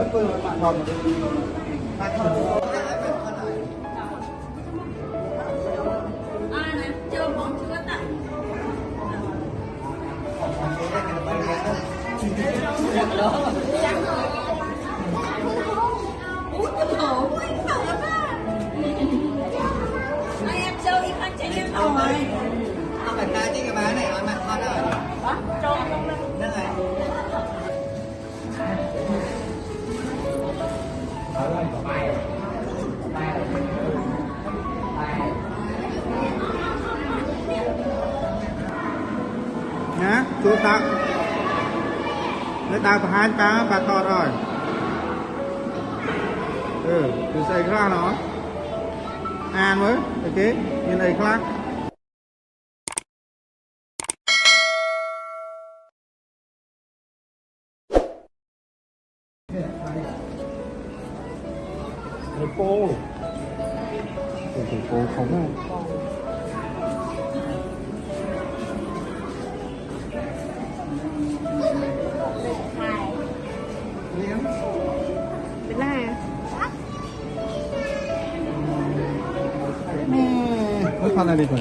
Em chơi im anh chạy em thôi. Không phải cái cái bán này nói mặt con rồi. Trông Nên là nhá chú tặng người ta phải hai ta bà to rồi từ xây ra nó an mới ok như này khác cô không đâu mới con này đi rồi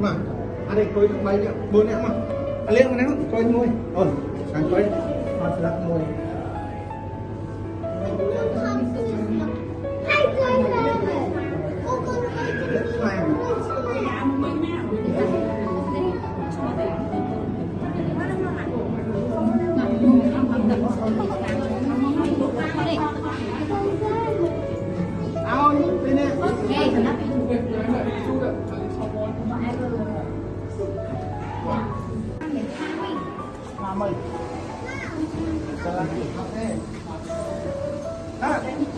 mà anh đây coi bay nhá bốn em mà anh lên mà nó coi nuôi anh coi họ sẽ đặt nuôi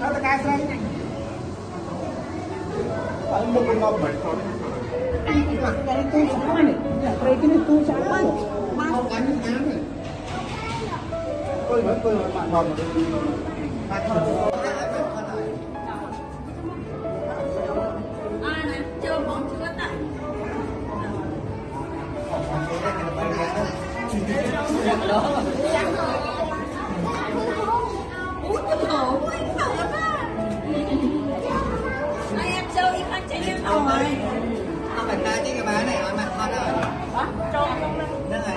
Đó cái xem paling mau ngomong dari itu sama nih kayak gini tuh sama mau kan nih tôi bạn hòm chơi bóng chưa tặng. Em chơi im anh chạy em thôi. không phải cái bán này nói mặt con rồi. Trông Nên là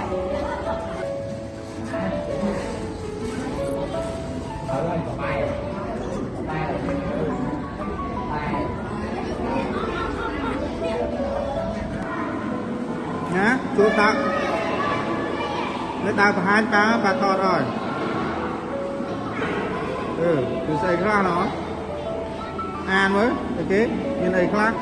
nhá chú tặng người ta phải hai ta bà to rồi từ xây ra nó an mới ok như này khác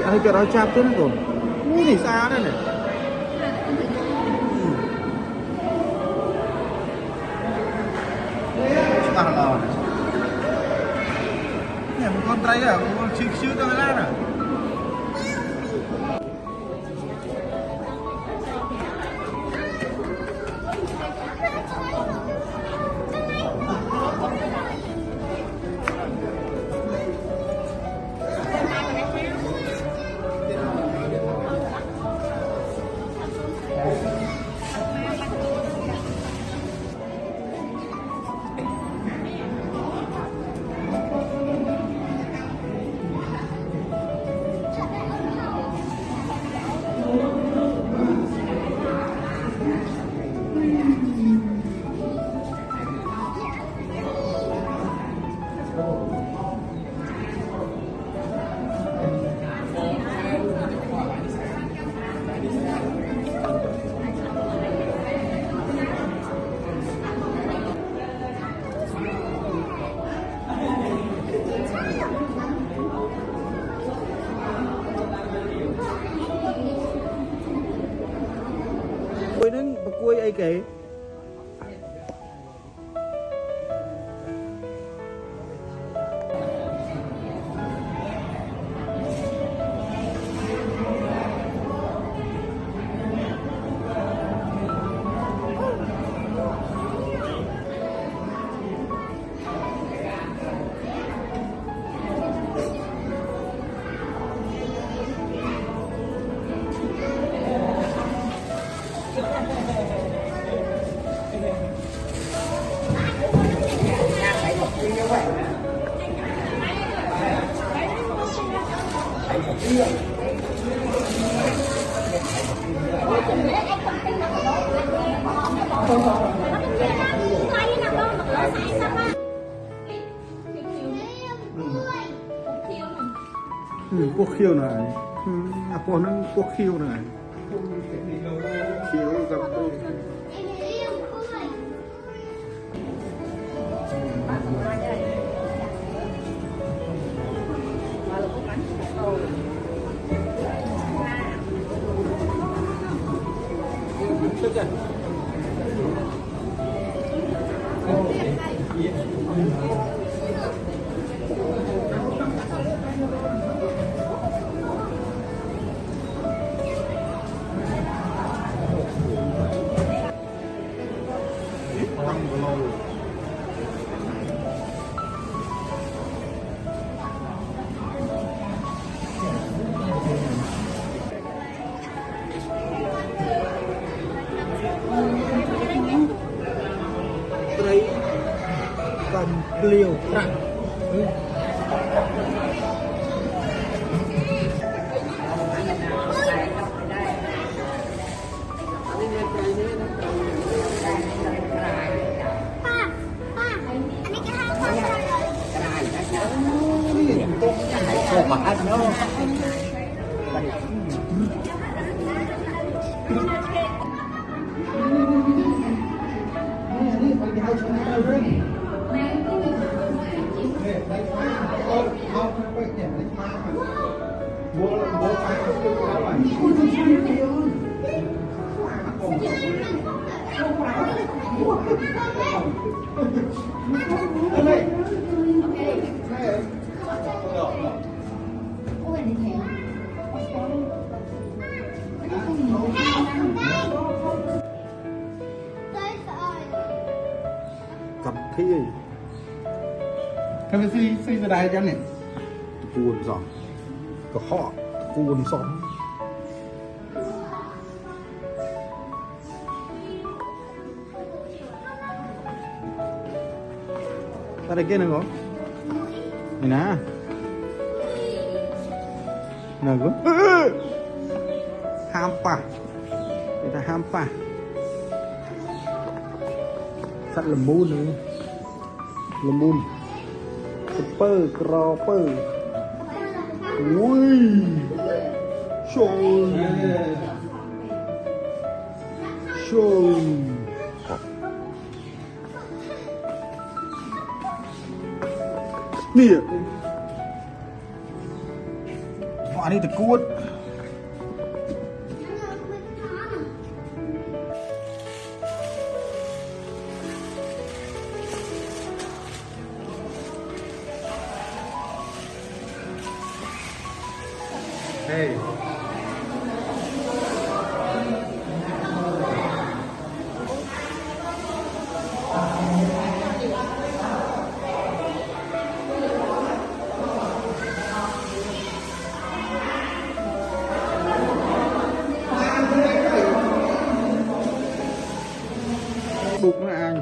anh cho nó chạp thế này rồi mũi này xa đây này bằng lò này này một con tay à một con chữ cho cái lát à กล้วยนั้นกล้วยไอ้เก๋ พวกเขี้ยวหน่อยพวกนั้นพวกเขี้ยวหน่อยเขี้ยวกับไตรกันเกลียวตรังนี่ไปเอาชนะเลยเอาไปเนี่ยได้มาบัวไปเอาตัวแล้วอ่ะอะไรกับที่ทำไมซีจะได้จังเนี่ยกูนสองก็ข้อกูนสองอะไรเกี่ยนึงเหรอนี่นะนึงก็ห้ามป่ะkita hampah sắt lembun nữa lembun keper keroper wih show nih ya wah ini tekut Hey. Bụng nó ăn.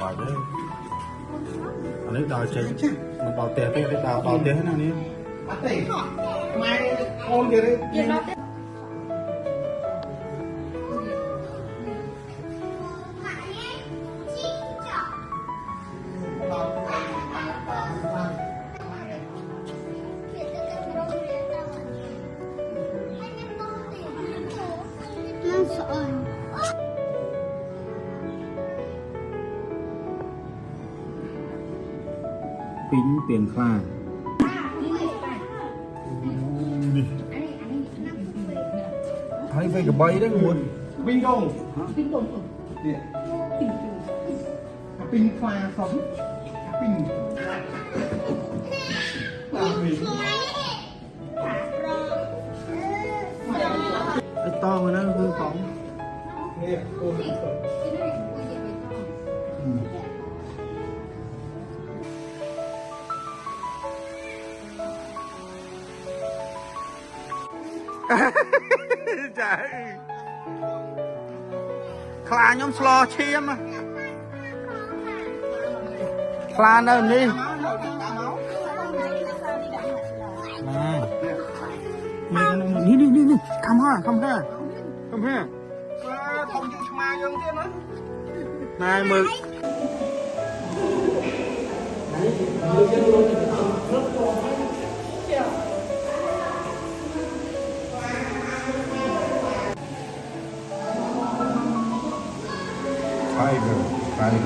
bài đấy anh ấy đòi chơi mình đòi tiền cái đòi tiền thế nào nhỉ bắt tiền mai ôn gì đấy pính tiền pha thấy về cái bay đấy nguồn pin không pin pha sống pin cái to mà nó hư phóng trời khla nhóm slo chiêm à khla đâu đi đi come here thông dương ma dương thế nữa này mừng Tiger.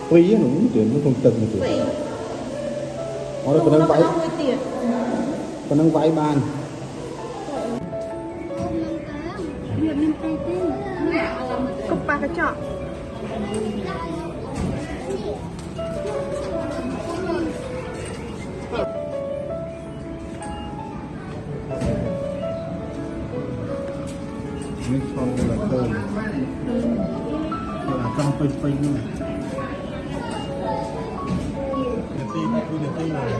Quý nó cũng chuyện nó không từng một chuyện. Nó là còn đang vay bàn. Cốc ba cái chọ. Miếng son là thơm. Là trong pin nữa này. Nhật tin này.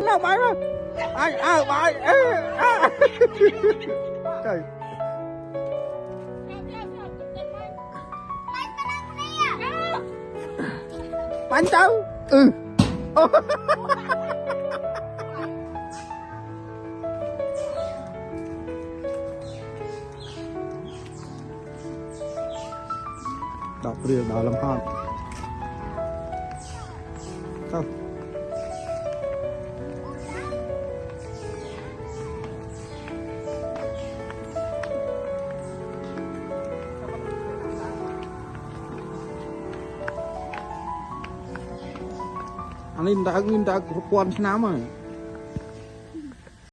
Nào bay rồi bay trời bánh trâu đọc riêng đó làm hòn không anh ta quan năm rồi